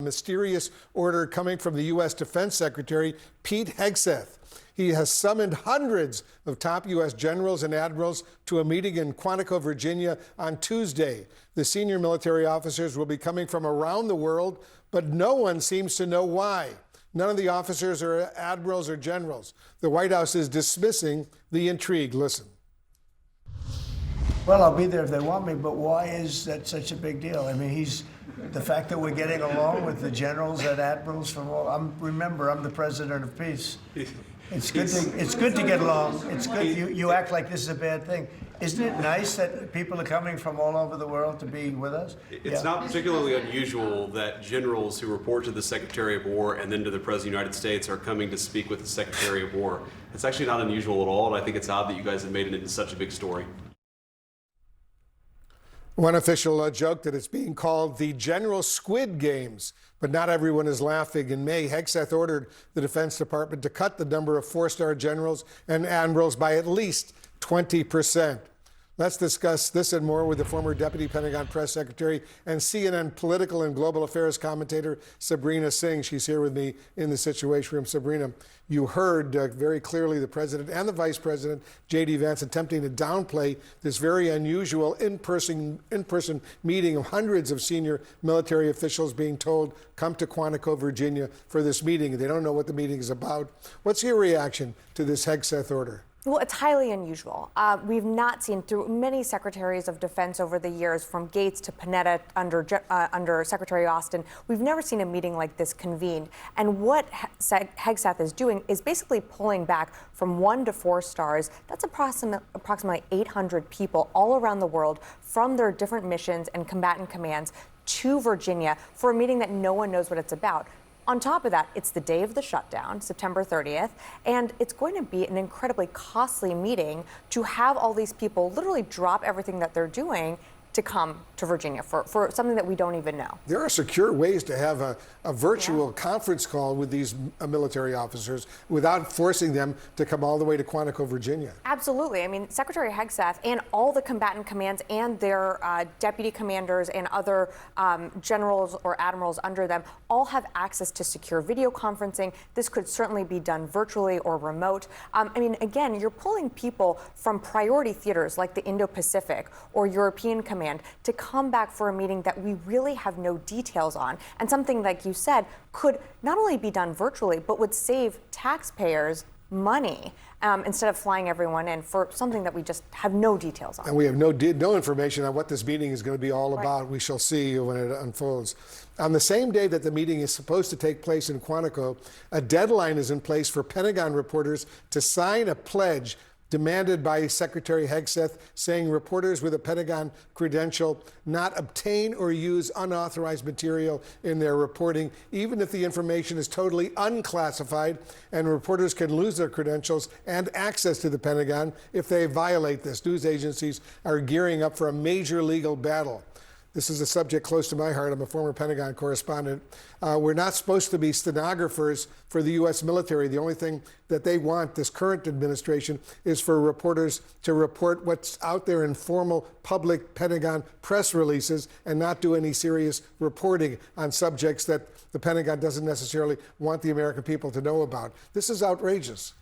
Mysterious order coming from the U.S. Defense Secretary Pete Hegseth. He has summoned hundreds of top U.S. generals and admirals to a meeting in Quantico, Virginia on Tuesday. The senior military officers will be coming from around the world, but no one seems to know why. None of the officers are admirals or generals. The White House is dismissing the intrigue. Listen. Well, I'll be there if they want me, but why is that such a big deal? I mean, the fact that we're getting along with the generals and admirals from all. Remember, I'm the president of peace. It's good to get along. It's good. You act like this is a bad thing. Isn't it nice that people are coming from all over the world to be with us? It's not particularly unusual that generals who report to the Secretary of War and then to the President of the United States are coming to speak with the Secretary of War. It's actually not unusual at all, and I think it's odd that you guys have made it into such a big story. One official joked that it's being called the General Squid Games, but not everyone is laughing. In May, Hegseth ordered the Defense Department to cut the number of four-star generals and admirals by at least 20%. Let's discuss this and more with the former Deputy Pentagon Press Secretary and CNN political and global affairs commentator, Sabrina Singh. She's here with me in the Situation Room. Sabrina, you heard very clearly the President and the Vice President, J.D. Vance, attempting to downplay this very unusual in-person meeting of hundreds of senior military officials being told, come to Quantico, Virginia for this meeting. They don't know what the meeting is about. What's your reaction to this Hegseth order? Well, it's highly unusual. We've not seen through many secretaries of defense over the years, from Gates to Panetta under Secretary Austin, we've never seen a meeting like this convened. And what Hegseth is doing is basically pulling back from 1 to 4 stars. That's approximately 800 people all around the world from their different missions and combatant commands to Virginia for a meeting that no one knows what it's about. On top of that, it's the day of the shutdown, September 30th, and it's going to be an incredibly costly meeting to have all these people literally drop everything that they're doing to come to Virginia for something that we don't even know. There are secure ways to have a virtual conference call with these military officers without forcing them to come all the way to Quantico, Virginia. Absolutely. I mean, Secretary Hegseth and all the combatant commands and their deputy commanders and other generals or admirals under them all have access to secure video conferencing. This could certainly be done virtually or remote. I mean, again, you're pulling people from priority theaters like the Indo-Pacific or European Command to come back for a meeting that we really have no details on, and something, like you said, could not only be done virtually, but would save taxpayers money instead of flying everyone in for something that we just have no details on. And we have no information on what this meeting is going to be all about. Right. We shall see when it unfolds. On the same day that the meeting is supposed to take place in Quantico, a deadline is in place for Pentagon reporters to sign a pledge demanded by Secretary Hegseth, saying reporters with a Pentagon credential not obtain or use unauthorized material in their reporting, even if the information is totally unclassified, and reporters can lose their credentials and access to the Pentagon if they violate this. News agencies are gearing up for a major legal battle. This is a subject close to my heart. I'm a former Pentagon correspondent. We're not supposed to be stenographers for the U.S. military. The only thing that they want, this current administration, is for reporters to report what's out there in formal public Pentagon press releases and not do any serious reporting on subjects that the Pentagon doesn't necessarily want the American people to know about. This is outrageous.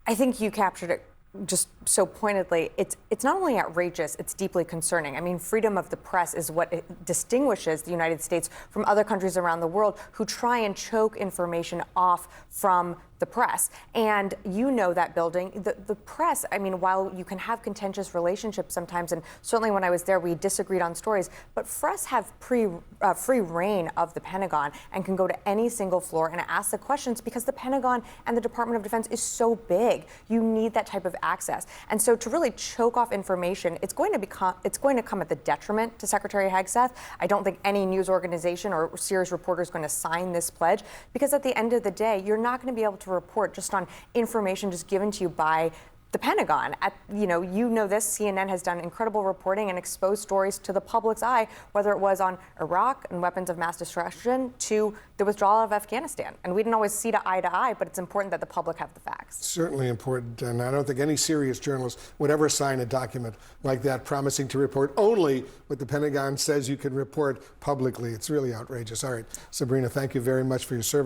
I think you captured it just so pointedly. It's not only outrageous, it's deeply concerning. I mean, freedom of the press is what distinguishes the United States from other countries around the world who try and choke information off from the press. And you know that building, the press, I mean, while you can have contentious relationships sometimes, and certainly when I was there, we disagreed on stories, but press have free reign of the Pentagon and can go to any single floor and ask the questions because the Pentagon and the Department of Defense is so big. You need that type of access. And so to really choke off information, it's going to come at the detriment to Secretary Hegseth. I don't think any news organization or serious reporter is going to sign this pledge, because at the end of the day, you're not going to be able to report just on information just given to you by the Pentagon. You know this, CNN has done incredible reporting and exposed stories to the public's eye, whether it was on Iraq and weapons of mass destruction to the withdrawal of Afghanistan. And we didn't always see eye to eye, but it's important that the public have the facts. Certainly important, and I don't think any serious journalist would ever sign a document like that promising to report only what the Pentagon says you can report publicly. It's really outrageous. All right, Sabrina, thank you very much for your service.